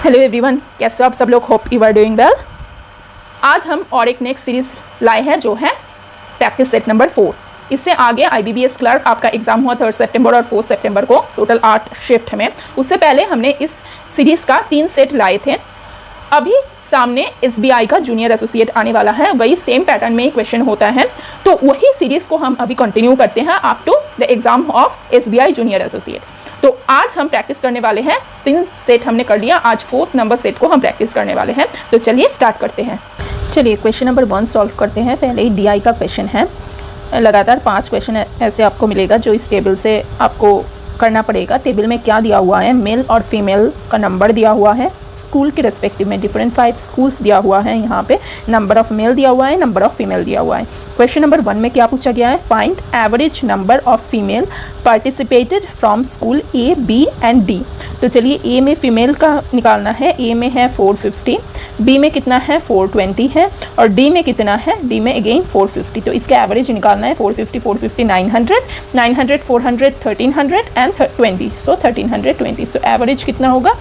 Hello everyone, कैसे हो आप सब लोग? Hope you are doing well. आज हम और एक नेक्स्ट सीरीज लाए हैं जो है प्रैक्टिस सेट नंबर 4। इससे आगे IBBS क्लर्क आपका एग्जाम हुआ 3 सितंबर और 4 सितंबर को, टोटल 8 शिफ्ट में। उससे पहले हमने इस सीरीज़ का 3 सेट लाए थे। अभी सामने SBI का जूनियर एसोसिएट आने वाला है, वही सेम पैटर्न में क्वेश्चन होता है, तो वही सीरीज़ को हम अभी कंटिन्यू करते हैं up to the exam of SBI junior associate. तो आज हम प्रैक्टिस करने वाले हैं। 3 सेट हमने कर लिया, आज 4th नंबर सेट को हम प्रैक्टिस करने वाले हैं। तो चलिए स्टार्ट करते हैं। चलिए क्वेश्चन नंबर 1 सॉल्व करते हैं। पहले ही DI का क्वेश्चन है। लगातार 5 क्वेश्चन ऐसे आपको मिलेगा जो इस टेबल से आपको करना पड़ेगा। टेबल में क्या दिया हुआ है? मेल और फीमेल का नंबर दिया हुआ है, स्कूल के रेस्पेक्टिव में डिफरेंट 5 स्कूल्स दिया हुआ है, यहाँ पे नंबर ऑफ मेल दिया हुआ है, नंबर ऑफ फीमेल दिया हुआ है। क्वेश्चन नंबर 1 में क्या पूछा गया है? Find average number of female participated from school A, B and D। तो चलिए A में फीमेल का निकालना है। A में है 450, B में कितना है 420 है, और D में कितना है? D में अगेन 450। तो इसका एवरेज निकालना है 450 450 900 900 400 1300 एंड 20, सो 1320। सो एवरेज कितना होगा?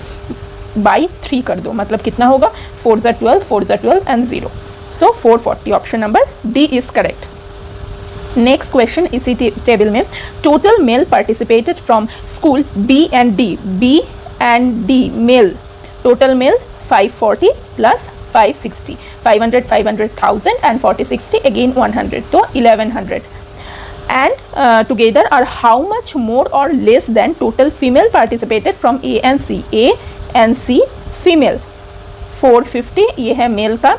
बाई 3 कर दो, मतलब कितना होगा? 4 ज़ा 12 and 0, so 440। Option number D is correct. Next question इसी टेबल में, total male participated from school B and D, B and D male, total male 540 plus 560, 500 500 1000 and 40 60 again 100, तो 1100 and together are how much more or less than total female participated from A and C? A and C female 450, ये है mail का,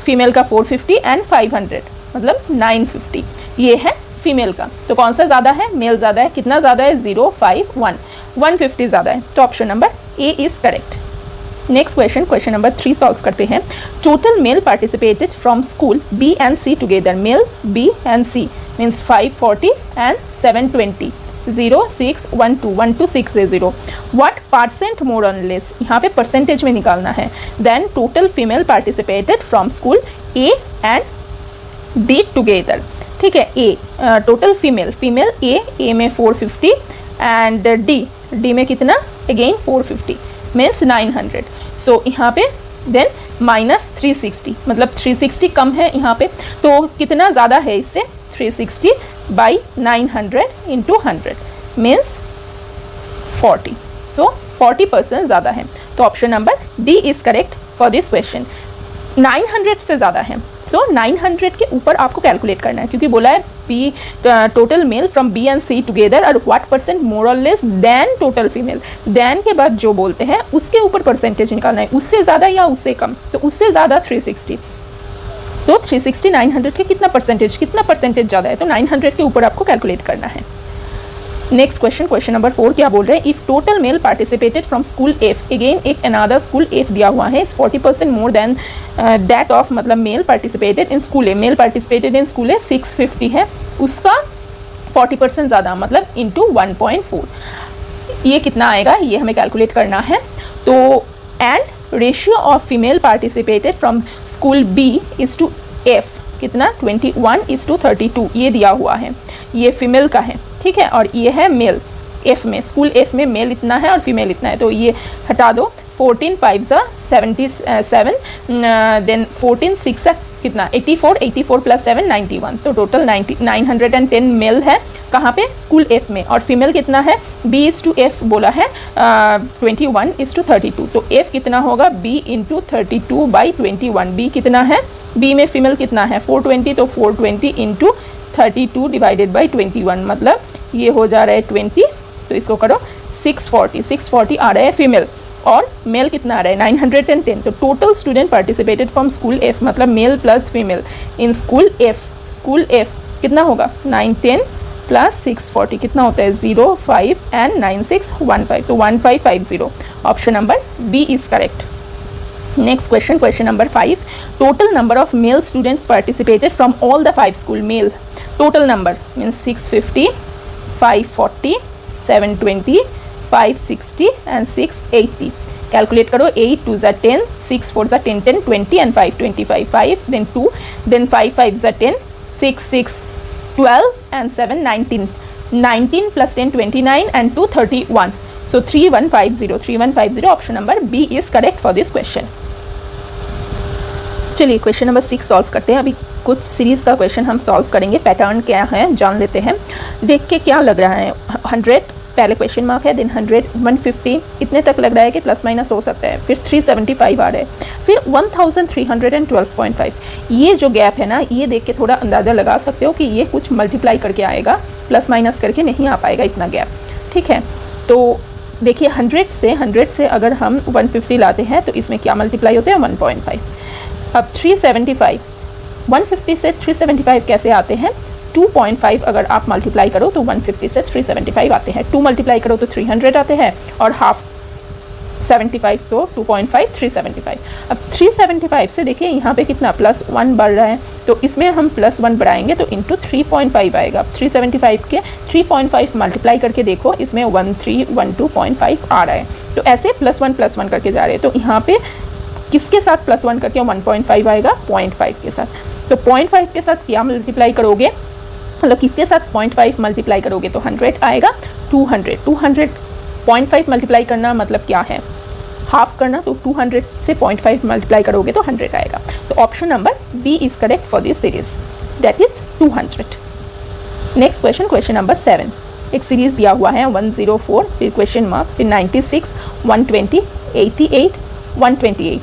female का 450 and 500 मतलब 950, ये है female का। तो कौन सा ज़्यादा है? मेल ज़्यादा है। कितना ज़्यादा है? 051, 150 ज़्यादा है। तो option number A is correct. Next question, question number 3 solve करते हैं। Total male participated from school B and C together, male B and C means 540 and 720, 0 6 1 2 1 2 6 0। What percent more on less, यहाँ पे परसेंटेज में निकालना है। Then total female participated from school A and D together. ठीक है, A total female A में 450 and D में कितना? Again 450 means 900। सो यहाँ पे देन माइनस 360, मतलब 360 कम है यहाँ पे, तो कितना ज़्यादा है इससे? 360 by 900 into 100 means 40, so 40% ज़्यादा है। तो option number D is correct for this question. 900 से ज़्यादा है, सो 900 के ऊपर आपको कैलकुलेट करना है, क्योंकि बोला है B total male from B and C together और व्हाट परसेंट मोर और less then total female. Then के बाद जो बोलते हैं उसके ऊपर परसेंटेज निकालना है, उससे ज़्यादा या उससे कम। तो उससे ज़्यादा 360, तो 360 900 के कितना परसेंटेज ज़्यादा है? तो 900 के ऊपर आपको कैलकुलेट करना है। नेक्स्ट क्वेश्चन, क्वेश्चन नंबर 4 क्या बोल रहे हैं? If total male participated from school F, again एक अनादर स्कूल F दिया हुआ है, 40% मोर देन दैट ऑफ, मतलब male participated in school A, male participated in school A 650 है, उसका 40% ज़्यादा, मतलब इंटू 1.4, ये कितना आएगा? ये हमें कैलकुलेट करना है। तो and ratio of female participated from school B is to F कितना? 21:32, ये दिया हुआ है, ये फीमेल का है। ठीक है, और ये है मेल F में, स्कूल F में मेल इतना है और फीमेल इतना है, तो ये हटा दो। 14 5 77, देन 14 6 कितना? 84 प्लस 7 91, तो टोटल 910 मेल है कहाँ पे? स्कूल F में, और फीमेल कितना है? B इज़ टू F बोला है 21:32, तो F कितना होगा? B into 32 by 21। B कितना है? B में फीमेल कितना है? 420, तो 420 इंटू 32 डिवाइडेड बाई 21, मतलब ये हो जा रहा है 20, तो इसको करो 640 आ रहा है फीमेल, और मेल कितना आ रहा है? 910। तो total student participated from school F, मतलब male plus female in school F कितना होगा? 910 प्लस 640 कितना होता है? 0 5 एंड 9615, तो 1550। Option number B is correct. Next question, question number 5, total number of male students participated from all the 5 school. Male total number means 650, 540, 720, 560 and 680। Calculate करो। 8 2 ज़ा 10, 6 4 ज़ा 10 10 20 and 5 25, 5 then 2 then 5 5 ज़ा 10, 6 6 12 and 7 19, 19 plus 10 29 and 2 31। So 3150 option number B is correct for this question. चलिए question number 6 solve करते हैं। अभी कुछ series का क्वेश्चन हम सॉल्व करेंगे, पैटर्न क्या है जान लेते हैं। देख के क्या लग रहा है, 100 पहले क्वेश्चन मार्क है, देन 100, 150 इतने तक लग रहा है कि प्लस माइनस हो सकता है, फिर 375 आ रहा है, फिर 1312.5। ये जो गैप है ना, ये देख के थोड़ा अंदाज़ा लगा सकते हो कि ये कुछ मल्टीप्लाई करके आएगा, प्लस माइनस करके नहीं आ पाएगा इतना गैप, ठीक है। तो देखिए 100 से अगर हम 150 लाते हैं तो इसमें क्या मल्टीप्लाई होते हैं, 1.5। अब 375, 150 से 375 कैसे आते हैं, 2.5 अगर आप मल्टीप्लाई करो तो 150 से 375 आते हैं, 2 मल्टीप्लाई करो तो 300 आते हैं, और हाफ 75 तो 2.5 375। अब 375 से देखिए यहाँ पे कितना +1 बढ़ रहा है, तो इसमें हम +1 बढ़ाएंगे तो इंटू 3.5 आएगा। 375 के 3.5 मल्टीप्लाई करके देखो, इसमें 1312.5 आ रहा है। तो ऐसे +1 करके जा रहे हैं, तो यहाँ पे किसके साथ +1 करके 1.5 आएगा, 0.5 के साथ। तो 0.5 के साथ क्या मल्टीप्लाई करोगे, मतलब किसके साथ 0.5 मल्टीप्लाई करोगे तो 100 आएगा। 200 0.5 मल्टीप्लाई करना मतलब क्या है, हाफ करना, तो 200 से 0.5 मल्टीप्लाई करोगे तो 100 आएगा। तो option number B is correct for this series, that is 200। Next question, question number 7। एक सीरीज दिया हुआ है 104, फिर क्वेश्चन मार्क, फिर 96, 120, 88, 128,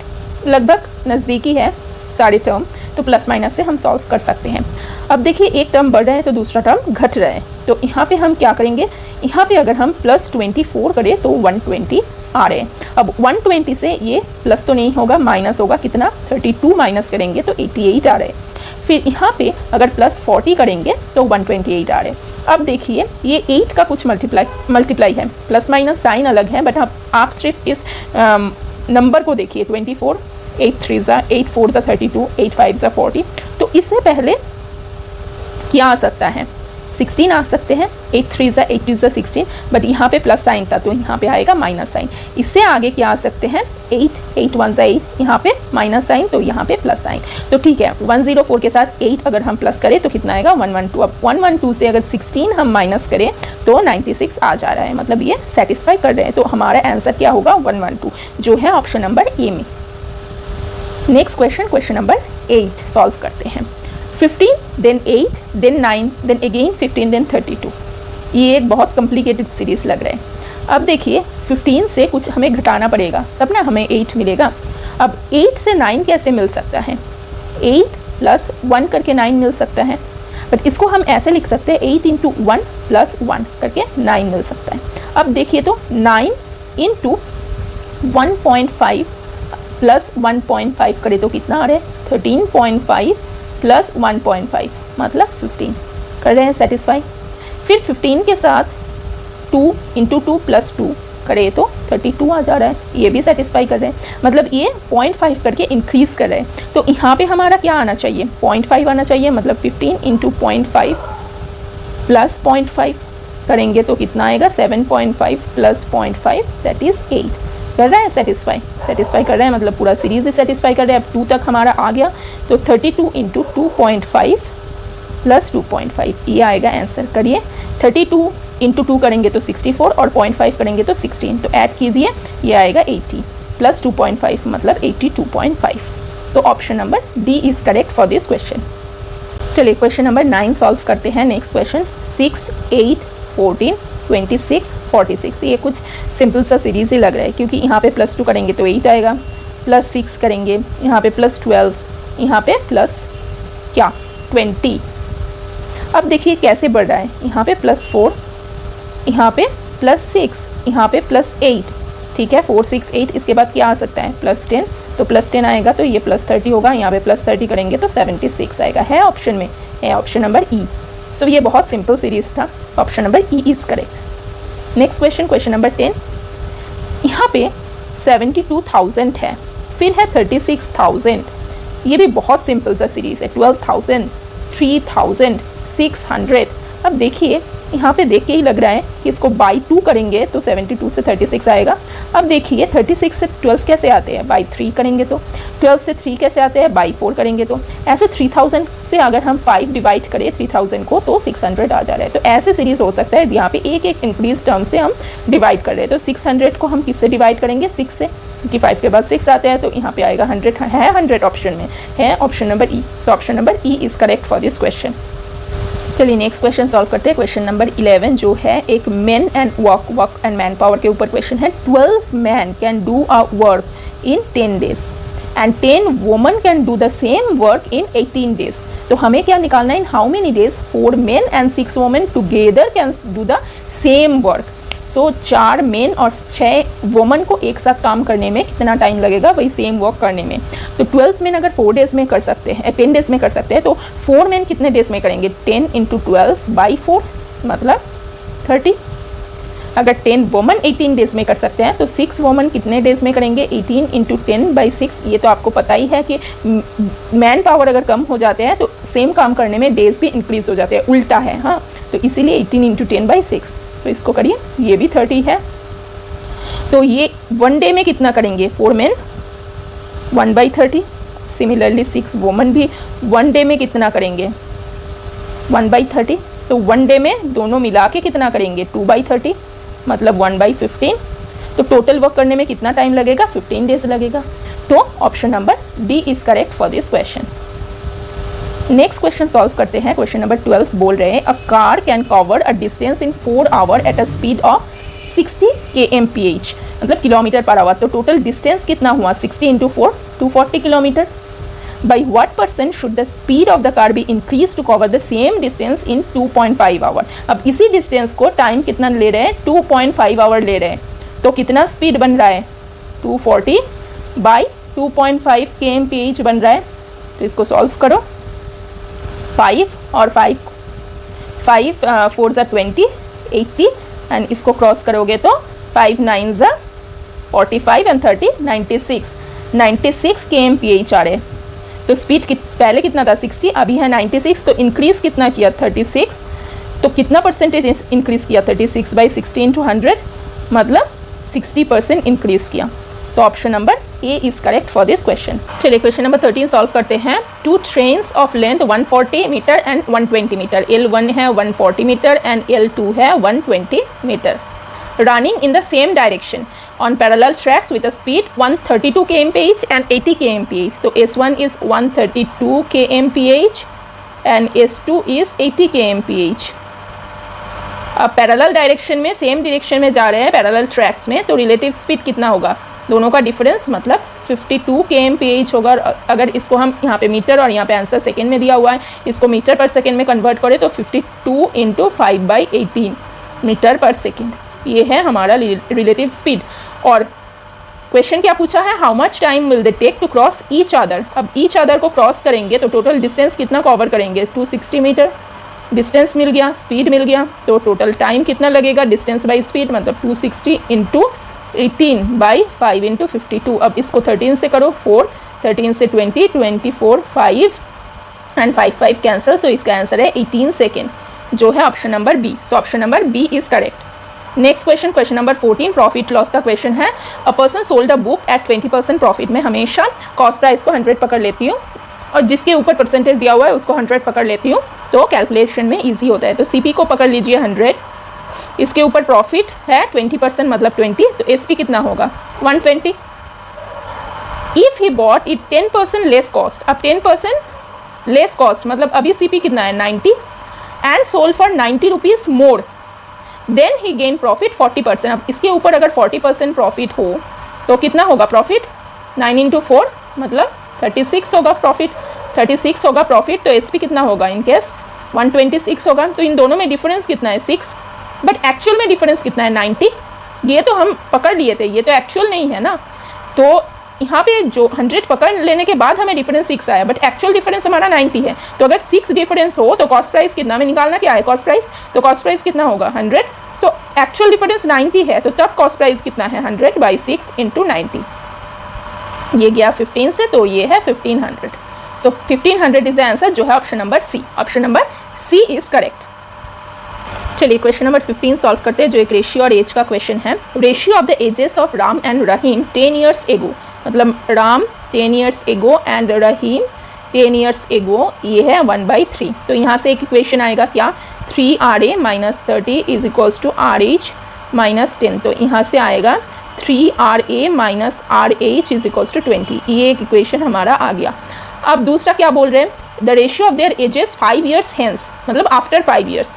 लगभग नज़दीकी है सारे टर्म, तो प्लस माइनस से हम सॉल्व कर सकते हैं। अब देखिए एक टर्म बढ़ रहा है तो दूसरा टर्म घट रहा है, तो यहाँ पे हम क्या करेंगे, यहाँ पे अगर हम +24 करें तो 120 आ रहे हैं। अब 120 से ये प्लस तो नहीं होगा, माइनस होगा, कितना 32 माइनस करेंगे तो 88 आ रहे हैं। फिर यहाँ पे अगर +40 करेंगे तो 128 आ रहे हैं। अब देखिए ये 8 का कुछ मल्टीप्लाई है, प्लस माइनस साइन अलग है, बट आप सिर्फ इस नंबर को देखिए, 24, 8 3 ज़ा 8 4 ज़ा 32, 8 5 ज़ा 40। तो इससे पहले क्या आ सकता है, 16 आ सकते हैं, 8 3 ज़ा 8 2 ज़ा 16, बट यहाँ पे प्लस साइन था तो यहाँ पे आएगा माइनस साइन। इससे आगे क्या आ सकते हैं, 8 8 1 ज़ा 8, यहाँ पे माइनस साइन तो यहाँ पे प्लस साइन। तो ठीक है, 104 के साथ 8 अगर हम प्लस करें तो कितना आएगा, 112। अब 112 से अगर 16 हम माइनस करें तो 96 आ जा रहा है, मतलब ये सेटिस्फाई कर रहे हैं। तो हमारा आंसर क्या होगा, 112, जो है ऑप्शन नंबर ए में। Next question, question number 8 solve करते हैं। 15, then 8, then 9, then again 15, then 32। ये एक बहुत कॉम्प्लिकेटेड सीरीज लग रहा है। अब देखिए 15 से कुछ हमें घटाना पड़ेगा तब ना हमें 8 मिलेगा। अब 8 से 9 कैसे मिल सकता है, 8 + 1 करके 9 मिल सकता है, बट इसको हम ऐसे लिख सकते हैं 8 × 1 + 1 करके 9 मिल सकता है। अब देखिए तो 9 × 1.5 + 1.5 करें तो कितना आ रहा है, 13.5 + 1.5 मतलब 15 कर रहे हैं सेटिस्फाई। फिर 15 के साथ 2 × 2 + 2 करें तो 32 आ जा रहा है, ये भी सेटिस्फाई कर रहे हैं, मतलब ये 0.5 करके इंक्रीज़ कर रहे हैं। तो यहाँ पे हमारा क्या आना चाहिए, 0.5 आना चाहिए, मतलब 15 × 0.5 + 0.5 करेंगे तो कितना आएगा, 7.5 + 0.5 दैट इज़ 8। कर रहा है सेटिस्फाई कर रहे हैं, मतलब पूरा सीरीज ही सेटिस्फाई कर रहे हैं। अब 2 तक हमारा आ गया, तो 32 × 2.5 + 2.5 ये आएगा आंसर। करिए, 32 × 2 करेंगे तो 64 और 0.5 करेंगे तो 16, तो ऐड कीजिए, ये आएगा 80 + 2.5 मतलब 82.5। तो option number D is correct for this question. चलिए क्वेश्चन नंबर 9 सॉल्व करते हैं। Next question, 6, 8, 14, 26, 46। ये कुछ सिंपल सा सीरीज़ ही लग रहा है, क्योंकि यहाँ पे +2 करेंगे तो 8 आएगा, +6 करेंगे, यहाँ पे +12, यहाँ पे प्लस क्या 20। अब देखिए कैसे बढ़ रहा है, यहाँ पे +4, यहाँ पे +6, यहाँ पे +8, ठीक है, 4 6 8। इसके बाद क्या आ सकता है, +10, तो +10 आएगा तो ये +30 होगा, यहाँ पे +30 करेंगे तो 76 आएगा, है ऑप्शन में, है ऑप्शन नंबर ई। सो ये बहुत सिंपल सीरीज़ था, option number E is correct. Next question, question number 10। यहाँ पे 72,000 है, फिर है 36,000, ये भी बहुत सिंपल सा सीरीज़ है, 12,000, 3,000, 600। अब देखिए यहाँ पे देख के ही लग रहा है कि इसको बाई 2 करेंगे तो 72 से 36 आएगा। अब देखिए 36 से 12 कैसे आते हैं, बाई 3 करेंगे तो, 12 से 3 कैसे आते हैं, बाई 4 करेंगे तो, ऐसे 3000 से अगर हम 5 डिवाइड करें 3000 को तो 600 आ जा रहा है। तो ऐसे सीरीज हो सकता है जहाँ पे एक एक इंक्रीज टर्म से हम डिवाइड कर रहे हैं। तो 600 को हम किससे डिवाइड करेंगे, 6 से, क्योंकि 5 के बाद 6 आते हैं, तो यहाँ पे आएगा 100 है, 100 ऑप्शन में है, option number E. So option number E is correct for this question. चलिए नेक्स्ट क्वेश्चन सॉल्व करते हैं। क्वेश्चन नंबर 11 जो है एक man and work and man power के ऊपर क्वेश्चन है। 12 man can do a work in 10 days and 10 woman can do the same work in 18 days. तो हमें क्या निकालना है, in how many days 4 main and 6 women together can do the same work. So 4 main और 6 woman को एक साथ काम करने में कितना टाइम लगेगा, वही सेम वर्क करने में। तो 12 मेन अगर 4 डेज में कर सकते हैं, 10 डेज में कर सकते हैं, तो 4 मेन कितने डेज में करेंगे, 10 × 12 बाई 4 मतलब 30। अगर 10 वुमन 18 डेज में कर सकते हैं तो 6 वुमन कितने डेज में करेंगे, 18 × 10 बाई 6। ये तो आपको पता ही है कि मैन पावर अगर कम हो जाते हैं तो सेम काम करने में डेज भी इंक्रीज हो जाते हैं, उल्टा है। हाँ, तो इसीलिए 18 × 10 बाई 6। तो इसको करिए, ये भी 30 है। तो ये 1 डे में कितना करेंगे, 4 मेन 1/30। सिमिलरली 6 वुमन भी 1 डे में कितना करेंगे, 1/30। तो 1 डे में दोनों मिला के कितना करेंगे, 2/30 मतलब 1/15। तो टोटल वर्क करने में कितना टाइम लगेगा, 15 डेज लगेगा। तो option number D is correct for this question. Next question solve करते हैं। क्वेश्चन नंबर 12 बोल रहे हैं a car can cover a distance in 4 hour at a speed of 60 kmph मतलब किलोमीटर पर आवर। तो टोटल डिस्टेंस कितना हुआ, 60 × 4 240 kilometre. By what percent should the speed of the car be increase to cover the same distance in 2.5 our. अब इसी distance को time कितना ले रहे हैं, 2.5 आवर ले रहे हैं। तो कितना स्पीड बन रहा है, 240 बाई 2.5 kmph बन रहा है। तो इसको सॉल्व करो, 5 और 5 4 ज़ा 20 80 एंड इसको क्रॉस करोगे तो 5 9 ज़ा 45 एंड 30 96 kmph आ रहे। तो स्पीड पहले कितना था, 60, अभी है 96। तो इंक्रीज कितना किया, 36। तो कितना परसेंटेज इंक्रीज किया, 36/60 × 100 मतलब 60% इंक्रीज किया। तो option number A is correct for this question. चलिए क्वेश्चन नंबर 13 सॉल्व करते हैं। 2 trains of length 140 metre and 120 metre, L1 है 140 मीटर एंड L2 है 120 metre, running in the same direction on parallel tracks with a speed 132 kmph and 80 kmph. तो S1 is 132 kmph and S2 is 80 kmph। अब parallel direction में, same direction में जा रहे हैं parallel tracks में, तो रिलेटिव स्पीड कितना होगा, दोनों का डिफरेंस मतलब 52 kmph होगा। अगर इसको हम यहाँ पे मीटर और यहाँ पे आंसर सेकेंड में दिया हुआ है, इसको मीटर पर सेकेंड में कन्वर्ट करें तो 52 × 5/18 मीटर पर सेकेंड, ये है हमारा रिलेटिव स्पीड। और क्वेश्चन क्या पूछा है, how much time will they take to cross each other. अब ईच अदर को क्रॉस करेंगे तो टोटल डिस्टेंस कितना कवर करेंगे, 260 मीटर। डिस्टेंस मिल गया, स्पीड मिल गया, तो टोटल टाइम कितना लगेगा, डिस्टेंस बाई स्पीड मतलब 260 × 18 बाई 5 × 52। अब इसको 13 से करो, 4, 13 से 20, 24, 5 एंड 5 कैंसिल। सो इसका आंसर है 18 सेकेंड, जो है option number B. So option number B is correct. Next question, question number 14 profit loss का क्वेश्चन है। A person sold a book at 20% profit. में हमेशा कॉस्ट प्राइस को 100 पकड़ लेती हूँ और जिसके ऊपर परसेंटेज दिया हुआ है उसको 100 पकड़ लेती हूँ, तो कैलकुलेशन में इजी होता है। तो CP को पकड़ लीजिए 100, इसके ऊपर प्रॉफिट है 20% मतलब 20, तो SP कितना होगा 120। If he bought it 10% less cost, अब 10% लेस कॉस्ट मतलब अभी CP कितना है 90 and sold for 90 rupees more, then he gain profit 40%। अब इसके ऊपर अगर 40% प्रॉफिट हो तो कितना होगा प्रॉफिट, 9 × 4 मतलब 36 होगा प्रॉफिट, 36 होगा प्रॉफिट। तो SP कितना होगा इन केस 126 होगा। तो इन दोनों में डिफरेंस कितना है 6, बट एक्चुअल में डिफरेंस कितना है 90। ये तो हम पकड़ लिए थे, ये तो एक्चुअल नहीं है ना। तो यहाँ पे जो 100 पकड़ लेने के बाद हमें डिफरेंस 6 आया, बट एक्चुअल डिफरेंस हमारा 90 है। तो अगर 6 डिफरेंस हो तो कॉस्ट प्राइस कितना, हमें निकालना क्या है कॉस्ट प्राइस, तो कॉस्ट प्राइस कितना होगा 100। तो एक्चुअल डिफरेंस 90 है, तो तब कॉस्ट प्राइस कितना है 100/6 × 90। ये गया 15 से, तो ये है 1500। सो 1500 इज द आंसर, जो है option number C. Option number C is correct. चलिए क्वेश्चन नंबर 15 सॉल्व करते हैं, जो एक रेशियो और एज का क्वेश्चन है। Ratio of the ages of Ram and Rahim 10 years ago, मतलब Ram 10 years ago and Rahim 10 years ago, ये है 1/3। तो यहाँ से एक इक्वेशन आएगा क्या, 3RA - 30 is equals to RH - 10। तो यहाँ से आएगा 3RA - RH is equals to 20। ये एक इक्वेशन हमारा आ गया। अब दूसरा क्या बोल रहे हैं, the ratio of their ages 5 years hence, मतलब after 5 years.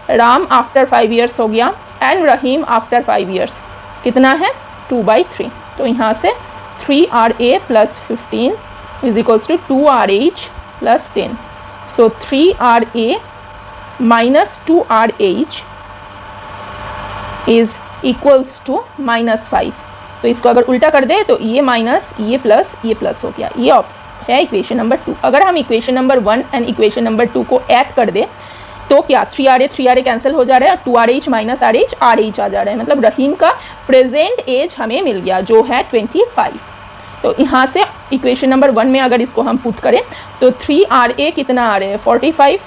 Ram after 5 years हो गया एंड रहीम आफ्टर 5 ईयर्स, कितना है 2/3। तो यहाँ से 3RA + 15 is equals to 2RH + 10। So 3RA - 2RH is equals to -5। तो इसको अगर उल्टा कर दे तो ये माइनस, ये प्लस हो गया। ये है इक्वेशन नंबर 2। अगर हम equation number 1 and equation number 2 को ऐड कर दे तो क्या 3RA कैंसिल हो जा रहा है, 2RH - RH RH आ जा रहा है, मतलब रहीम का प्रेजेंट एज हमें मिल गया जो है 25। तो यहाँ से इक्वेशन नंबर 1 में अगर इसको हम पुट करें तो 3RA कितना आ रहा है 45।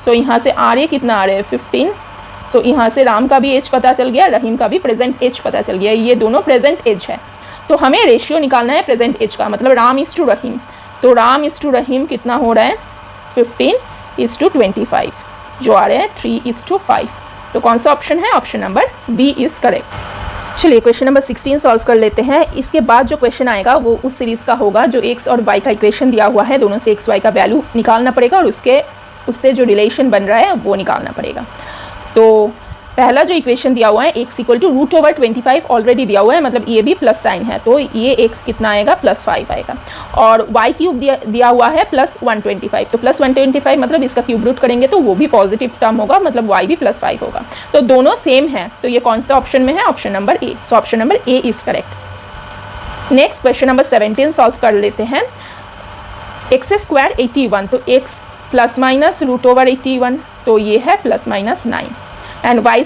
सो यहाँ से RA कितना आ रहा है 15। सो यहाँ से राम का भी एज पता चल गया, रहीम का भी प्रेजेंट एज पता चल गया, ये दोनों प्रेजेंट एज है। तो हमें रेशियो निकालना है प्रेजेंट एज का, मतलब राम इज टू रहीम। तो राम इज टू रहीम कितना हो रहा है 15:25, जो आ रहा है 3:5। तो कौन सा ऑप्शन है, option number B is correct. चलिए क्वेश्चन नंबर 16 सॉल्व कर लेते हैं। इसके बाद जो क्वेश्चन आएगा वो उस सीरीज़ का होगा जो एक्स और वाई का इक्वेशन दिया हुआ है, दोनों से एक्स वाई का वैल्यू निकालना पड़ेगा और उससे जो रिलेशन बन रहा है वो निकालना पड़ेगा। तो पहला जो इक्वेशन दिया हुआ है x = √25 ऑलरेडी दिया हुआ है, मतलब ये भी प्लस साइन है, तो ये x कितना आएगा +5 आएगा। और y³ दिया हुआ है +125, तो +125 मतलब इसका क्यूब रूट करेंगे तो वो भी पॉजिटिव टर्म होगा, मतलब y भी +5 होगा। तो दोनों सेम है, तो ये कौन सा ऑप्शन में है, option number A. So option number A is correct. Next question number 17 solve कर लेते हैं। x² 81, तो x ± √81, तो ये है ±9। एंड y²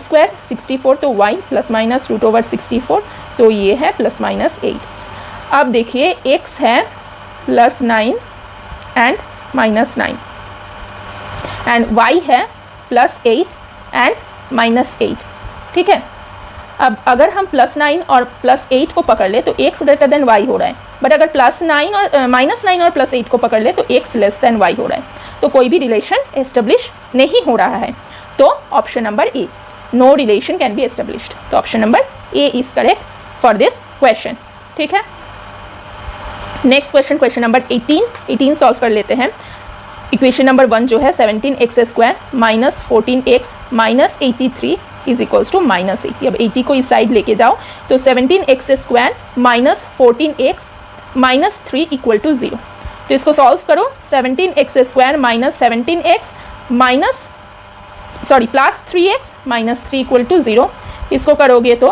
64, तो y ± √64, तो ये है ±8। अब देखिए x है +9 एंड -9 एंड y है +8 एंड -8, ठीक है। अब अगर हम +9 और +8 को पकड़ ले तो x > y हो रहा है, बट अगर +9 और -9 और +8 को पकड़ ले तो x y हो रहा है, तो कोई भी रिलेशन एस्टेब्लिश नहीं हो रहा है। तो option number A, no relation can be established. तो option number A is correct for this question, ठीक है। Next question, question number 18 solve कर लेते हैं। इक्वेशन नंबर 1 जो है 17x² - 14x - 83 is equals to -80। अब 80 को इस साइड लेके जाओ तो 17x² - 14x - 3 = 0। तो इसको सॉल्व करो, 17x² - 17x +3x - 3 = 0। इसको करोगे तो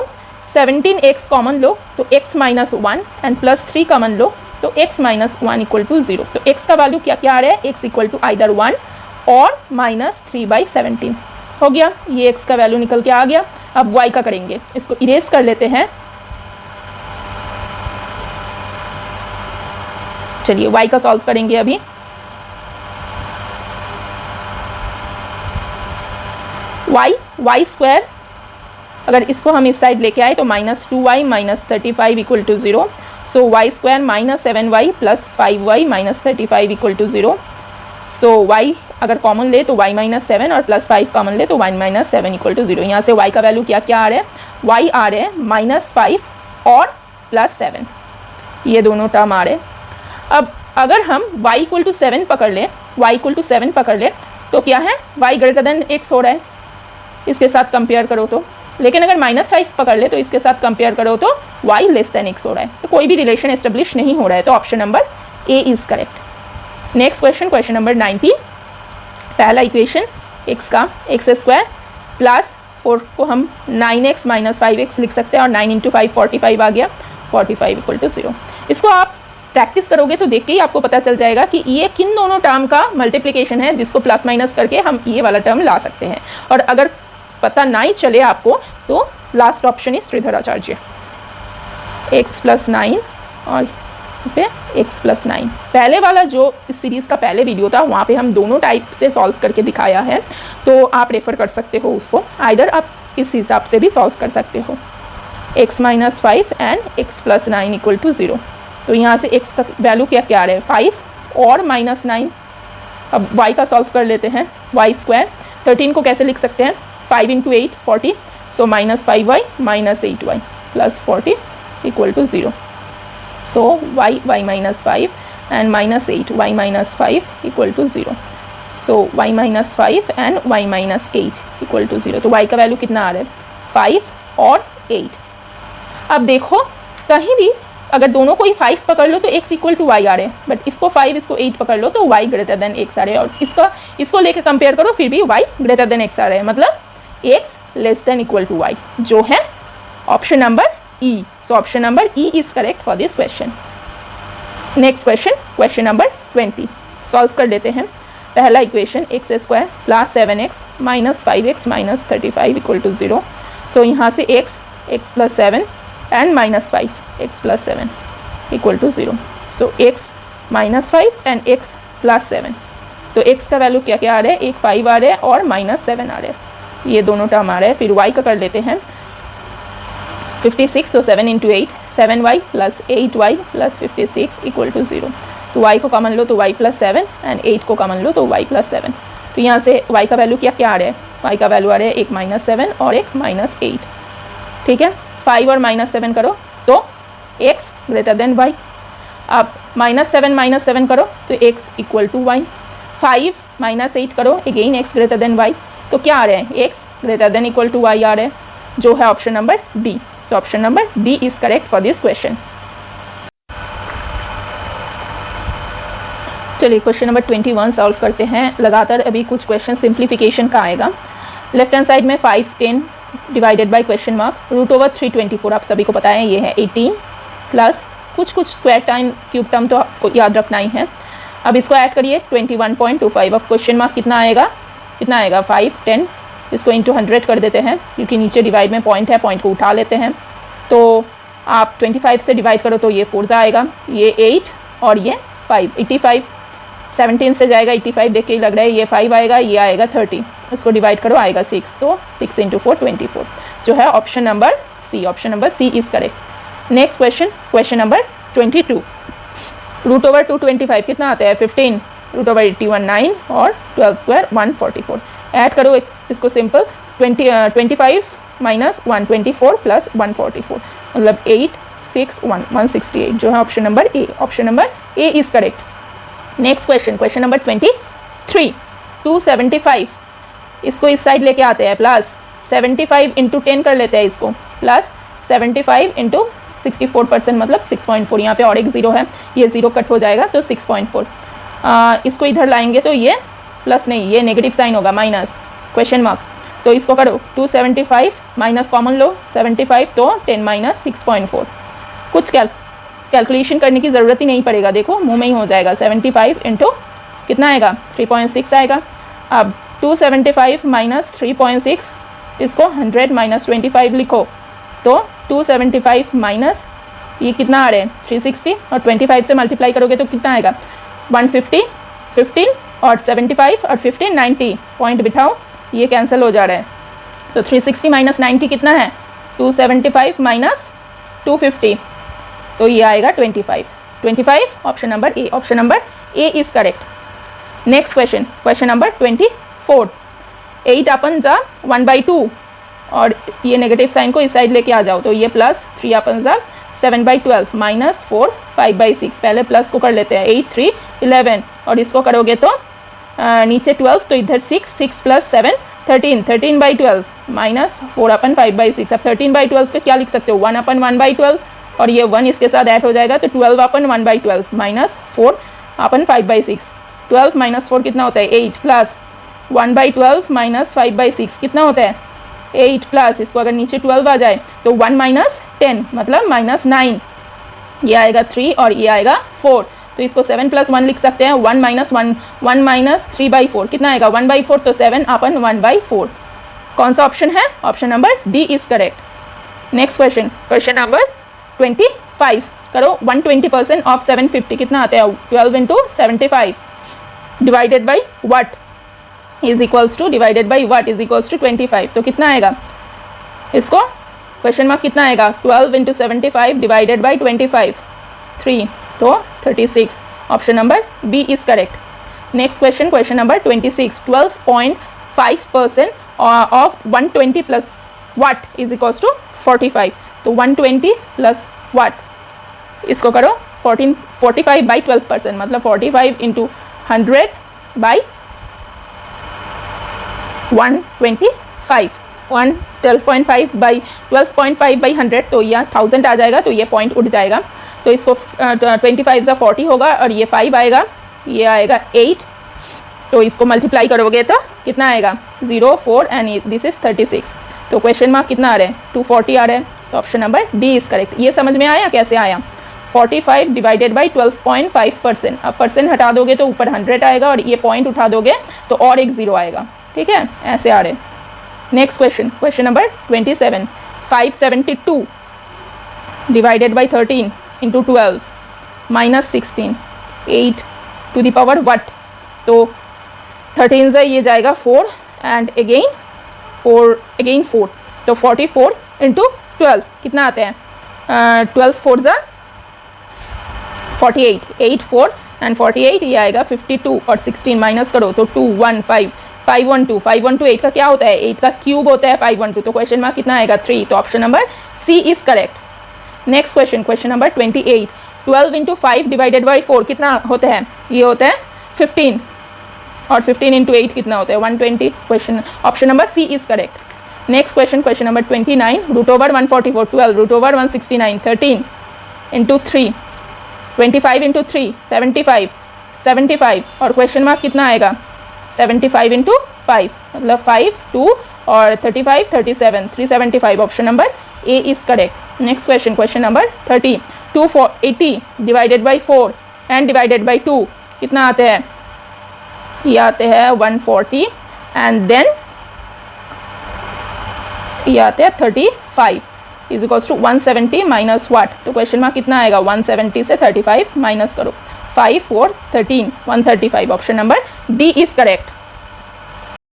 17x कॉमन लो तो x - 1 एंड +3 कॉमन लो तो x - 1 = 0। तो x का वैल्यू क्या क्या आ रहा है, x = आइदर 1 और -3/17 हो गया। ये x का वैल्यू निकल के आ गया। अब y का करेंगे, इसको इरेज कर लेते हैं। चलिए y का सॉल्व करेंगे अभी। y² अगर इसको हम इस साइड लेके आए तो -2y - 35 = 0। सो y² -7y + 5y - 35 = 0। So y अगर कॉमन ले तो y - 7 और +5 कॉमन ले तो y - 7 = 0। यहाँ से y का वैल्यू क्या क्या आ रहा है, y आ रहा है -5 और +7, ये दोनों टर्म आ रहे हैं। अब अगर हम y = 7 पकड़ लें, y = 7 पकड़ लें तो क्या है, y > x हो रहा है, इसके साथ कंपेयर करो तो। लेकिन अगर -5 पकड़ ले तो इसके साथ कंपेयर करो तो y x हो रहा है, तो कोई भी रिलेशन एस्टेब्लिश नहीं हो रहा है। तो option number A is correct. Next question, question number 19। पहला इक्वेशन x का x² +4 को हम 9x - 5x लिख सकते हैं और 9 × 5 45 आ गया, 45 = 0। इसको आप प्रैक्टिस करोगे तो देख के ही आपको पता चल जाएगा कि ये किन दोनों टर्म का मल्टीप्लिकेशन है जिसको प्लस माइनस करके हम ये वाला टर्म ला सकते हैं। और अगर पता नहीं चले आपको तो last option is Shridharacharya, x + 9 और पे x प्लस 9। पहले वाला जो इस सीरीज़ का पहले वीडियो था वहाँ पे हम दोनों टाइप से सॉल्व करके दिखाया है, तो आप रेफ़र कर सकते हो उसको, आइदर आप इस हिसाब से भी सॉल्व कर सकते हो। x minus 5 and x plus 9 equal to 0। तो यहाँ से x का वैल्यू क्या क्या आ रहा है, 5 और माइनस 9। अब y का सॉल्व कर लेते हैं, y स्क्वायर 13 को कैसे लिख सकते हैं, 5 into 8 40, so minus 5y minus 8y plus 40 equal to 0। So y minus 5 and minus 8 y minus 5 equal to 0। So y minus 5 and y minus 8 equal to 0। तो y का वैल्यू कितना आ रहा है, 5 और 8। अब देखो कहीं भी अगर दोनों को ही 5 पकड़ लो तो x इक्वल टू वाई आ रहे हैं, बट इसको 5 इसको 8 पकड़ लो तो y ग्रेटर देन x आ रहे हैं, और इसको लेके कंपेयर करो फिर भी y ग्रेटर देन x आ रहे हैं, मतलब x less than equal to y, जो है option number E। So option number E is correct for this question. Next question, question number 20 solve कर लेते हैं। पहला equation x square plus 7x minus 5x minus 35 equal to 0। So यहाँ से x plus 7 and minus 5 x plus 7 equal to 0। So x minus 5 and x plus 7। तो x का value क्या क्या आ रहा है, एक 5 आ रहा है और माइनस 7 आ रहा है, ये दोनों टर्म आ रहे हैं। फिर y का कर लेते हैं 56, तो 7 into 8 7y plus 8y plus 56 equal to 0। तो y को कॉमन लो तो y प्लस 7 एंड 8 को कॉमन लो तो y प्लस 7। तो यहाँ से y का वैल्यू क्या क्या आ रहा है, y का वैल्यू आ रहा है एक माइनस 7 और एक माइनस 8। ठीक है, 5 और माइनस 7 करो तो x ग्रेटर देन y। अब माइनस 7 करो तो x equal to y। 5 minus 8 करो, again x greater than y। तो क्या आ रहे हैं, x greater than equal to y आ रहे हैं, जो है option number D. So option number D is correct for this question. चलिए क्वेश्चन नंबर 21 सॉल्व करते हैं। लगातार अभी कुछ क्वेश्चन सिंप्लीफिकेशन का आएगा। लेफ्ट हैंड साइड में 5 10 divided by question mark root over 324, आप सभी को पता है ये है 18 प्लस कुछ स्क्वायर टाइम क्यूब टर्म तो आपको याद रखना ही है। अब इसको ऐड करिए 21.25। अब क्वेश्चन मार्क कितना आएगा 5 10, इसको इंटू 100 कर देते हैं क्योंकि नीचे डिवाइड में पॉइंट है, पॉइंट को उठा लेते हैं। तो आप 25 से डिवाइड करो तो ये 4 आएगा, ये 8 और ये 5 85। 17 से जाएगा 85, देख के ही लग रहा है, ये 5 आएगा, ये आएगा 30, इसको डिवाइड करो आएगा 6, तो 6 इंटू 4 24, जो है option number C. Option number C is correct. Next question, question number 22। Root over 225 कितना आता है 15, रूट ओवर 81 9 और 12 स्क्वायर 144। ऐड करो इसको सिंपल 25 माइनस 124 प्लस 144, मतलब 8 6 1 168, जो है option number A. Option number A is correct. Next question, question number 23। 275 इसको इस साइड लेके आते हैं, प्लस 75 इंटू 10 कर लेते हैं इसको, प्लस 75 इंटू 64%, मतलब 6.4। यहाँ पे और एक 0 है, ये 0 कट हो जाएगा तो 6.4। इसको इधर लाएंगे तो ये प्लस नहीं, ये नेगेटिव साइन होगा, माइनस क्वेश्चन मार्क। तो इसको करो 275 माइनस कॉमन लो 75, तो 10 माइनस 6.4। कुछ कैलकुलेशन करने की ज़रूरत ही नहीं पड़ेगा, देखो मुंह में ही हो जाएगा। 75 इंटू कितना आएगा 3.6 आएगा। अब 275 माइनस 3.6, इसको 100 माइनस 25 लिखो, तो 275 माइनस ये कितना आ रहे हैं 360, और 25 से मल्टीप्लाई करोगे तो कितना आएगा 150, 15 और 75 और 15 90, पॉइंट बिठाओ, ये कैंसिल हो जा रहा है। तो 360 माइनस 90 कितना है 275 माइनस 250, तो ये आएगा 25। Option number A. Option number A is correct. Next question, question number 24। 8 अपन जा 1/2, और ये नेगेटिव साइन को इस साइड लेके आ जाओ, तो ये प्लस 3 अपन जा 7/12 माइनस 4 5/6। पहले प्लस को कर लेते हैं, 8 3 11, और इसको करोगे तो नीचे 12, तो इधर 6 प्लस 7 13, 13/12 माइनस 4 अपन 5/6। अब 13/12 को क्या लिख सकते हो 1 अपन 1/12, और ये 1 इसके साथ ऐड हो जाएगा, तो 12 अपन 1/12 माइनस 4 अपन 5/6। 12 माइनस 4 कितना होता है 8, प्लस 1/12 माइनस 5/6 कितना होता है 8, प्लस इसको अगर नीचे 12 आ जाए तो 1 माइनस 10, मतलब माइनस 9, ये आएगा 3 और ये आएगा 4, तो इसको 7 प्लस 1 लिख सकते हैं। 1 माइनस 3/4 कितना आएगा 1/4, तो 7 अपन 1/4। कौन सा ऑप्शन है, option number D is correct. Next question, question number 25। करो 120% ऑफ 750 कितना आता है 12 into 75 divided by what is equals to divided by what is equals to 25। तो कितना आएगा इसको क्वेश्चन मार्क कितना आएगा 12 इंटू 75 डिवाइडेड बाई 25 3 तो 36 option number B is correct. Next question question number 26 12.5% of 120 plus what is equals to 45। तो 120 plus वाट इसको करो 45 बाई 12% मतलब 45 इंटू 100 बाई 125 12.5 बाई 12.5 बाई 100 तो यह 1000 आ जाएगा तो ये पॉइंट उठ जाएगा। तो इसको 25 सा 40 होगा और ये 5 आएगा ये आएगा 8 तो इसको मल्टीप्लाई करोगे तो कितना आएगा 0 4 एंड दिस इज 36। तो क्वेश्चन मार्क कितना आ रहा है 240 आ रहा है। तो option number D is correct. ये समझ में आया कैसे आया 45 डिवाइडेड बाई 12.5%। अब परसेंट हटा दोगे तो ऊपर 100 आएगा और ये पॉइंट उठा दोगे तो और एक 0 आएगा। ठीक है ऐसे आ रहे। Next question question number 27 572 divided by 13 into 12 minus 16 8 to the power what. तो 13 से ये जाएगा 4 एंड अगेन 4 तो 44 इंटू 12 कितना आते हैं 12 4 ज़ा 48 8 4 एंड 48 ये आएगा 52 और 16 माइनस करो तो 215 512 8 का क्या होता है 8 का क्यूब होता है 512। तो क्वेश्चन मार्क कितना आएगा 3 तो option number C is correct. Next question question number 28 12 into 5 divided by 4 कितना होता है ये होता है 15 और 15 इंटू 8 कितना होता है 120। Question option number C is correct. Next question question number 29 root over 144 12 root over 169 13 into 3 25 into 3 75 और क्वेश्चन मार्क कितना आएगा 75 इंटू 5 मतलब 5 2 और 35 37 375 option number A is correct. Next question question number 30 280 divided by 4 and divided by 2 कितना आते हैं ये आते हैं 140 एंड देन ये आते हैं 35 इज इक्वल्स टू 170 माइनस वाट। तो क्वेश्चन मार्क कितना आएगा 170 से 35 माइनस करो 5 4 13 135 option number D is correct.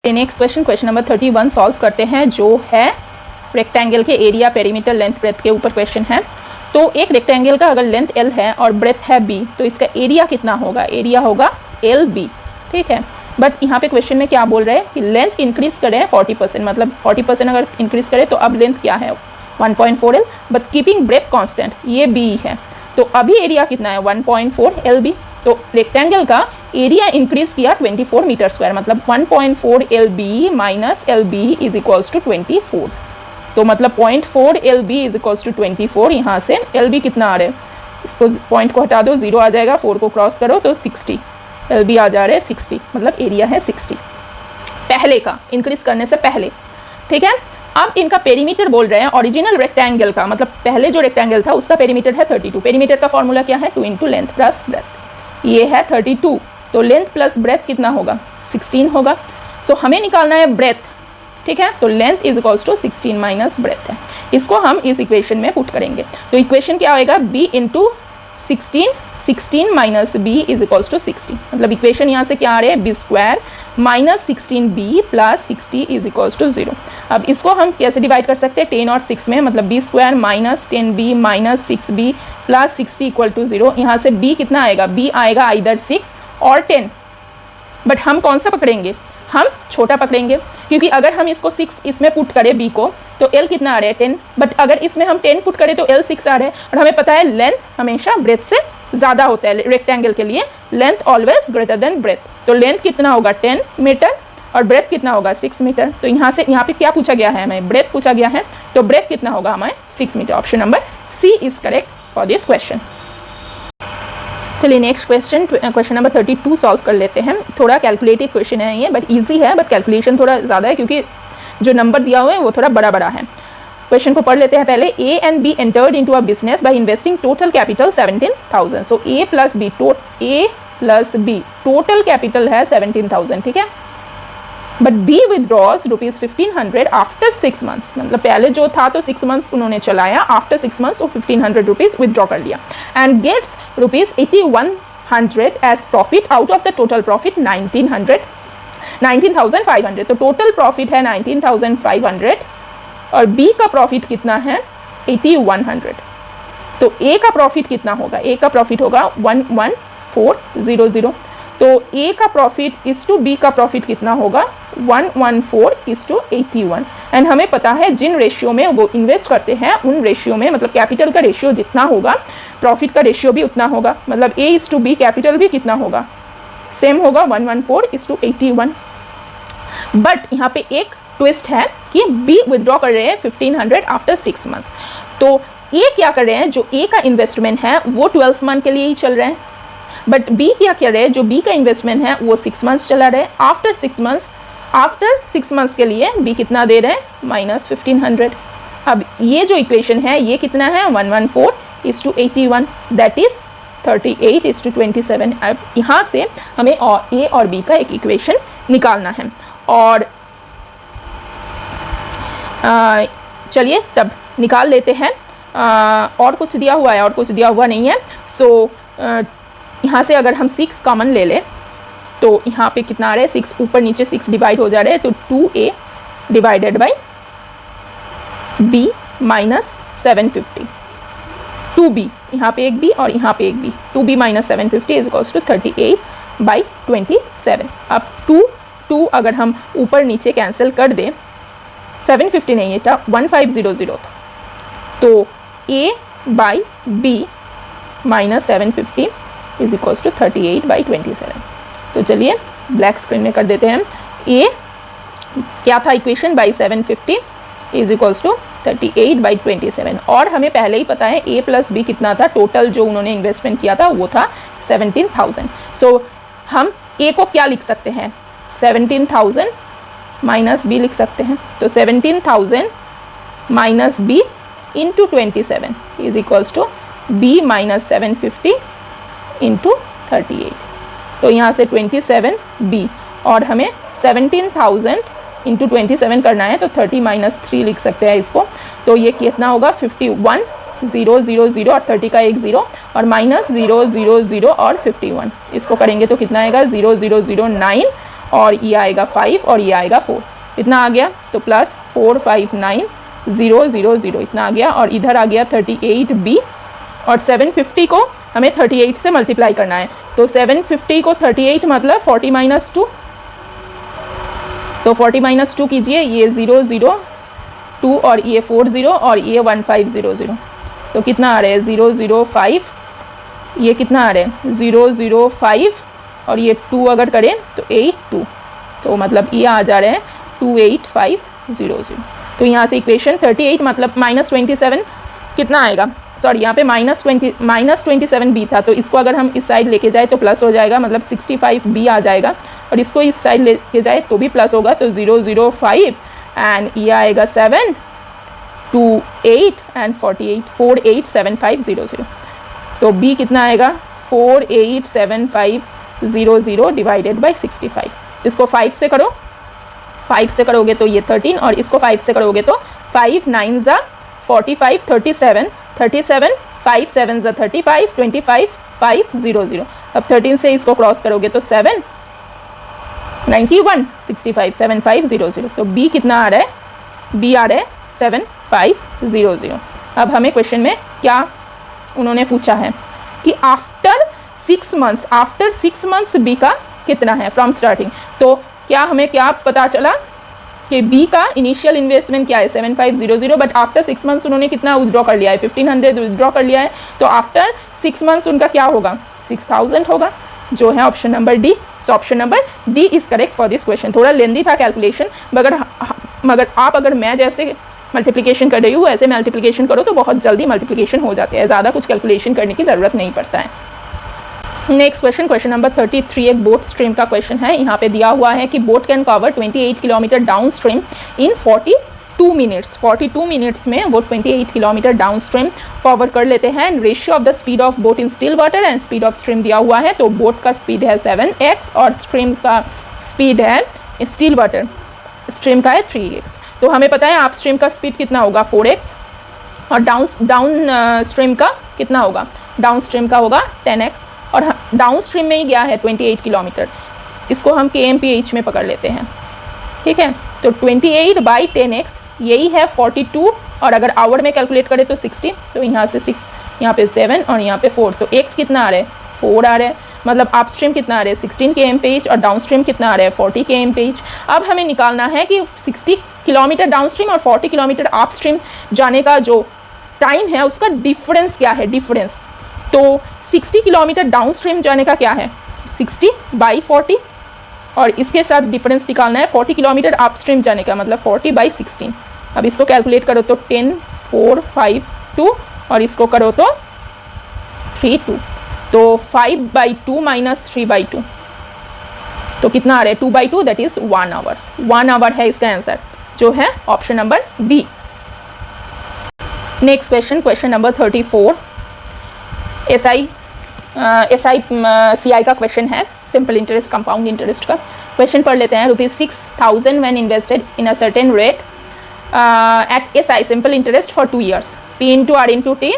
Next question question number 31 solve करते हैं जो है रेक्टेंगल के एरिया पेरीमीटर लेंथ ब्रेथ के ऊपर क्वेश्चन है। तो एक रेक्टेंगल का अगर लेंथ एल है और ब्रेथ है बी तो इसका एरिया कितना होगा एरिया होगा एल बी। ठीक है बट यहाँ पे क्वेश्चन में क्या बोल रहे हैं कि लेंथ इंक्रीज करें 40% मतलब 40% अगर इंक्रीज करें तो अब लेंथ क्या है 1.4 l but keeping breadth constant ये बी है। तो अभी एरिया कितना है 1.4 एल बी। तो रेक्टेंगल का एरिया इंक्रीज किया 24 मीटर स्क्वायर मतलब 1.4 l b minus l b is equals to 24। तो मतलब 0.4 l b is equals to 24। यहाँ से एल बी कितना आ रहा है इसको पॉइंट को हटा दो 0 आ जाएगा 4 को क्रॉस करो तो 60 एल बी आ जा रहा है 60 मतलब एरिया है 60 पहले का इंक्रीज करने से पहले। ठीक है अब इनका पेरीमीटर बोल रहे हैं ओरिजिनल रेक्टेंगल का मतलब पहले जो रेक्टेंगल था उसका पेरीमीटर है 32। पेरीमीटर का फॉर्मूला क्या है 2 इंटू लेंथ प्लस ब्रेथ ये है 32 तो लेंथ प्लस ब्रेथ कितना होगा 16 होगा। सो हमें निकालना है ब्रेथ। ठीक है तो length is equals to 16 minus breadth है इसको हम इस इक्वेशन में पुट करेंगे। तो इक्वेशन क्या होएगा b into 16 minus b is equals to 60 मतलब इक्वेशन यहाँ से क्या आ रहे हैं b square minus 16b plus 60 is equals to 0। अब इसको हम कैसे डिवाइड कर सकते हैं 10 और 6 में मतलब b square minus 10b minus 6b plus 60 equal to 0। यहाँ से b कितना आएगा b आएगा आइदर 6 और 10 बट हम कौन सा पकड़ेंगे हम छोटा पकड़ेंगे क्योंकि अगर हम इसको 6 इसमें पुट करें b को तो l कितना आ रहा है 10 बट अगर इसमें हम 10 पुट करें तो l 6 आ रहा है और हमें पता है लेंथ हमेशा ब्रेथ से ज़्यादा होता है रेक्टेंगल के लिए length always greater than breadth. तो लेंथ कितना होगा 10 मीटर और ब्रेथ कितना होगा 6 मीटर। तो यहाँ से यहाँ पे क्या पूछा गया है हमें ब्रेथ पूछा गया है तो ब्रेथ कितना होगा हमें 6 metre. Option number C is correct for this question. चलिए next question question number 32 solve कर लेते हैं। थोड़ा कैलकुलेटिव क्वेश्चन है ये बट इजी है बट कैलकुलेशन थोड़ा ज़्यादा है क्योंकि जो नंबर दिया हुआ है वो थोड़ा बड़ा बड़ा है। क्वेश्चन को पढ़ लेते हैं पहले A and B entered into a business by investing total capital 17,000। So A plus B total capital है 17,000। ठीक है but B withdraws ₹1500 after 6 months, मतलब पहले जो था तो 6 months उन्होंने चलाया, आफ्टर 6 months वो ₹1500 विदड्रॉ कर लिया and gets ₹8100 as profit out of the total profit 19,500। तो टोटल प्रॉफिट है 19,500 और बी का प्रॉफिट कितना है 8100। तो ए का प्रॉफिट कितना होगा, ए का प्रॉफिट होगा 11400। तो ए का प्रॉफिट इज टू बी का प्रॉफिट कितना होगा 114:81। एंड हमें पता है जिन रेशियो में वो इन्वेस्ट करते हैं उन रेशियो में, मतलब कैपिटल का रेशियो जितना होगा प्रॉफिट का रेशियो भी उतना होगा, मतलब ए इज टू बी कैपिटल भी कितना होगा, सेम होगा 114:81। बट यहाँ पे एक ट्विस्ट है कि बी विदड्रॉ कर रहे हैं 1500 आफ्टर 6 months। तो ए क्या कर रहे हैं, जो ए का इन्वेस्टमेंट है वो 12 month के लिए ही चल रहे हैं, बट बी क्या कर रहे हैं, जो बी का इन्वेस्टमेंट है वो 6 months चला रहे हैं। आफ्टर 6 months के लिए बी कितना दे रहे हैं -1500। अब ये जो इक्वेशन है ये कितना है 114:81, दैट इज 38:27। अब यहाँ से हमें ए और बी का एक इक्वेशन निकालना है और चलिए तब निकाल लेते हैं। और कुछ दिया हुआ है और कुछ दिया हुआ नहीं है। सो यहाँ से अगर हम 6 कॉमन ले लें तो यहाँ पे कितना आ रहा है 6, ऊपर नीचे 6 डिवाइड हो जा रहे हैं, तो 2a divided by b minus 750, 2b, यहाँ पे एक b और यहाँ पे एक b, 2b minus 750 is equals to 38/27। अब 2 अगर हम ऊपर नीचे कैंसिल कर दें, 750 नहीं था 1500 था, तो a by b minus 750 is equals to 38/27। तो चलिए ब्लैक स्क्रीन में कर देते हैं। a क्या था equation, by 750 is equals to 38/27, और हमें पहले ही पता है a प्लस b कितना था, टोटल जो उन्होंने इन्वेस्टमेंट किया था वो था 17,000। सो हम a को क्या लिख सकते हैं, 17,000 माइनस b लिख सकते हैं। तो 17,000 minus b into 27 is equals to b minus 750 into 38। तो यहाँ से 27b और हमें 17,000 इंटू 27 करना है, तो 30 माइनस 3 लिख सकते हैं इसको। तो ये कितना होगा 51,000 और 30 का एक 0 और माइनस 000 और 51, इसको करेंगे तो कितना आएगा 0009 और ये आएगा 5 और ये आएगा 4, इतना आ गया। तो प्लस 459,000 इतना आ गया, और इधर आ गया 38b और 750 को हमें 38 से मल्टीप्लाई करना है। तो 750 को 38 मतलब 40 माइनस 2, तो 40 माइनस 2 कीजिए, ये 002 और ये 40 और ये 1500, तो कितना आ रहा है 005, ये कितना आ रहा है 005 और ये 2 अगर करें तो 82, तो मतलब ये आ जा रहे हैं 28500। तो यहाँ से इक्वेशन 38 मतलब -27 कितना आएगा, सॉरी यहाँ पे -27b था, तो इसको अगर हम इस साइड लेके जाए तो प्लस हो जाएगा, मतलब 65b आ जाएगा, और इसको इस साइड लेके जाए तो भी प्लस होगा, तो 005 एंड ये आएगा 7 2 8 एंड 487500। तो b कितना आएगा 487500 डिवाइडेड बाई 65। इसको 5 से करो, 5 से करोगे तो ये 13 और इसको 5 से करोगे तो 5 9 ज़ा 45 37 37 5 7 ज़ा 35 25 500। अब 13 से इसको क्रॉस करोगे तो 7 91 65 7500। तो b कितना आ रहा है, b आ रहा है 7500। अब हमें क्वेश्चन में क्या उन्होंने पूछा है कि आफ्टर 6 मंथ्स b का कितना है फ्रॉम स्टार्टिंग। तो क्या हमें क्या पता चला कि b का इनिशियल इन्वेस्टमेंट क्या है 7500, बट आफ्टर 6 मंथ्स उन्होंने कितना विथड्रॉ कर लिया है 1500 विथड्रॉ कर लिया है, तो आफ्टर 6 मंथ्स उनका क्या होगा 6000 होगा, जो है option number D. So option number D is correct for this question. थोड़ा लेंदी था कैलकुलेशन, मगर आप अगर मैं जैसे मल्टीप्लिकेशन कर रही हूँ ऐसे मल्टीप्लिकेशन करो तो बहुत जल्दी मल्टीप्लिकेशन हो जाते हैं, ज़्यादा कुछ कैलकुलेशन करने की ज़रूरत नहीं पड़ता है। नेक्स्ट क्वेश्चन, क्वेश्चन नंबर 33 एक बोट स्ट्रीम का क्वेश्चन है। यहाँ पे दिया हुआ है कि boat can cover 28 kilometre down stream in 42 minutes. 42 minutes में वो 28 किलोमीटर डाउन स्ट्रीम कवर कर लेते हैं। Ratio of the speed of boat in still water and speed of stream दिया हुआ है, तो बोट का स्पीड है 7x और स्ट्रीम का स्पीड है स्टील वाटर स्ट्रीम का है 3x। तो हमें पता है अप स्ट्रीम का स्पीड कितना होगा 4x और डाउन स्ट्रीम का कितना होगा, डाउन स्ट्रीम का होगा 10x और डाउन स्ट्रीम में ही गया है 28 किलोमीटर। इसको हम kmph में पकड़ लेते हैं, ठीक है। तो 28/10x यही है 42 और अगर आवर में कैलकुलेट करें तो 60। तो यहाँ से 6, यहाँ पे 7 और यहाँ पे 4, तो x कितना आ रहा है 4 आ रहा है, मतलब अप स्ट्रीम कितना आ रहा है 16 kmph और डाउन स्ट्रीम कितना आ रहा है 40 kmph। अब हमें निकालना है कि 60 किलोमीटर डाउन स्ट्रीम और 40 किलोमीटर अप स्ट्रीम जाने का जो टाइम है उसका डिफरेंस क्या है, डिफरेंस। तो 60 किलोमीटर डाउन स्ट्रीम जाने का क्या है 60/40 और इसके साथ डिफरेंस निकालना है 40 किलोमीटर अप स्ट्रीम जाने का, मतलब 40/16। अब इसको कैलकुलेट करो तो 10, 4, 5, 2 और इसको करो तो 3, 2, तो 5/2 माइनस 3/2 तो कितना आ रहा है 2/2, दैट इज 1 आवर। 1 आवर है इसका आंसर जो है option number B. Next question, question number 34 SI/CI का क्वेश्चन है, सिंपल इंटरेस्ट कंपाउंड इंटरेस्ट का। क्वेश्चन पढ़ लेते हैं। ₹6,000 when invested in a certain rate at SI simple interest for 2 years, P into R into T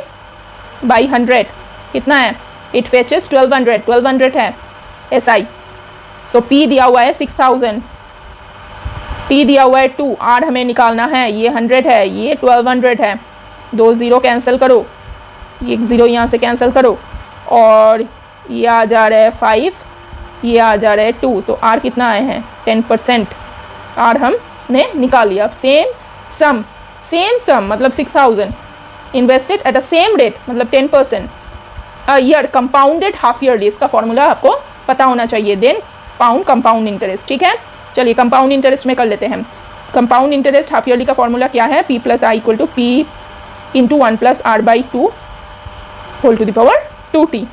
by 100 कितना है, it fetches 1200 है SI। सो P दिया हुआ है 6,000, T दिया हुआ है 2, R हमें निकालना है, ये 100 है, ये 1200 है, 2 0 कैंसिल करो, ये 0 यहाँ से कैंसिल करो और ये आ जा रहा है 5, ये आ जा रहा है 2, तो R कितना आए हैं 10%, R हमने निकाल लिया। अब सेम सम मतलब 6,000 invested at a same rate मतलब 10% ईयर कंपाउंडेड हाफ ईयरली, इसका फॉर्मूला आपको पता होना चाहिए। देन पाउंड कंपाउंड इंटरेस्ट, ठीक है। चलिए कंपाउंड इंटरेस्ट में कर लेते हैं। कंपाउंड इंटरेस्ट हाफ ईयरली का फॉर्मूला क्या है, P + I = P × 1 + R/2 whole to the power 2t।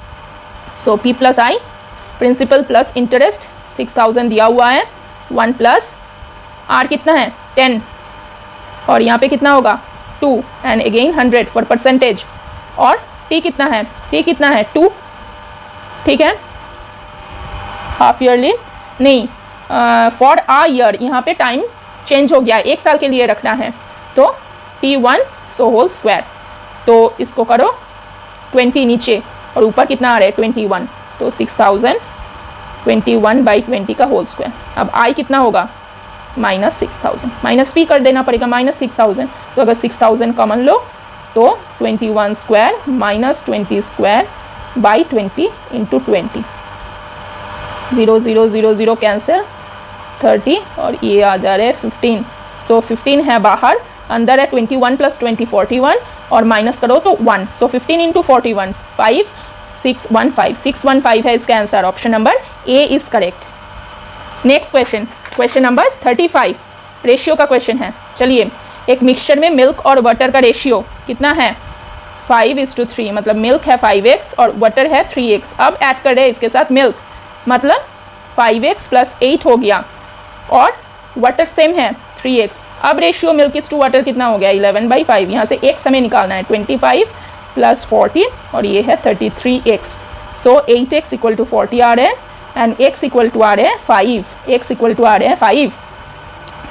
So P + I principal plus interest 6,000 दिया हुआ है, 1 + R कितना है 10 और यहाँ पे कितना होगा 2 एंड अगेन 100 फॉर परसेंटेज और T कितना है 2, ठीक है। हाफ ईयरली नहीं, फॉर आ ईयर यहाँ पे टाइम चेंज हो गया, 1 साल के लिए रखना है तो T1 सो होल स्क्वायर। तो इसको करो 20 नीचे और ऊपर कितना आ रहा है 21, तो 6,000 21/20 का होल स्क्वायर। अब I कितना होगा -6,000, माइनस भी कर देना पड़ेगा -6,000। तो अगर 6,000 कॉमन लो तो 21 स्क्वायर -20 स्क्वायर बाई 20 × 20, 0 0 0 0 कैंसिल, 30 और ये आ जा रहे हैं 15। सो 15 है बाहर, अंदर है 21 + 20 41 और माइनस करो तो 1। सो 15 × 41 615 है इसका answer. Option number A is correct. Next question, question number 35 ratio का क्वेश्चन है। चलिए, एक मिक्सचर में मिल्क और वाटर का रेशियो कितना है 5:3, मतलब मिल्क है 5x और वाटर है 3x। अब ऐड कर रहे हैं इसके साथ मिल्क, मतलब 5x + 8 हो गया और वाटर सेम है 3x। अब ratio milk is to water कितना हो गया 11/5। यहाँ से x हमें निकालना है 25 + 40 और ये है 33x। सो 8x = 40 आ रहा है एंड x = आ रहा है 5, x = आ रहा है 5।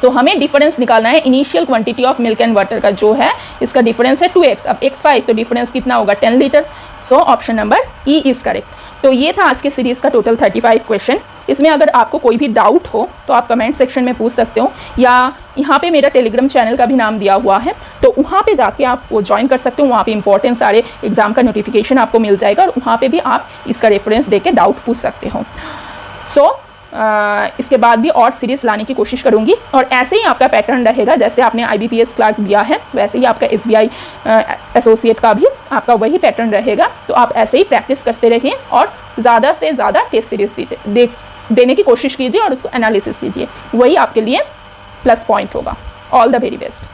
सो हमें डिफरेंस निकालना है initial quantity of milk and water का, जो है इसका डिफरेंस है 2x। अब x 5 तो डिफरेंस कितना होगा 10 litre. So option number E is correct. तो ये था आज के सीरीज़ का टोटल 35 क्वेश्चन। इसमें अगर आपको कोई भी डाउट हो तो आप कमेंट सेक्शन में पूछ सकते हो, या यहाँ पे मेरा टेलीग्राम चैनल का भी नाम दिया हुआ है, तो वहाँ पे जाके आप वो ज्वाइन कर सकते हो। वहाँ पे इंपॉर्टेंट सारे एग्जाम का नोटिफिकेशन आपको मिल जाएगा और वहाँ पे भी आप इसका रेफरेंस दे के डाउट पूछ सकते हो। सो इसके बाद भी और सीरीज़ लाने की कोशिश करूँगी और ऐसे ही आपका पैटर्न रहेगा। जैसे आपने IBPS क्लर्क दिया है वैसे ही आपका SBI एसोसिएट का भी आपका वही पैटर्न रहेगा। तो आप ऐसे ही प्रैक्टिस करते रहिए और ज़्यादा से ज़्यादा टेस्ट सीरीज देने की कोशिश कीजिए और उसको एनालिसिस कीजिए, वही आपके लिए प्लस पॉइंट होगा। All the very best.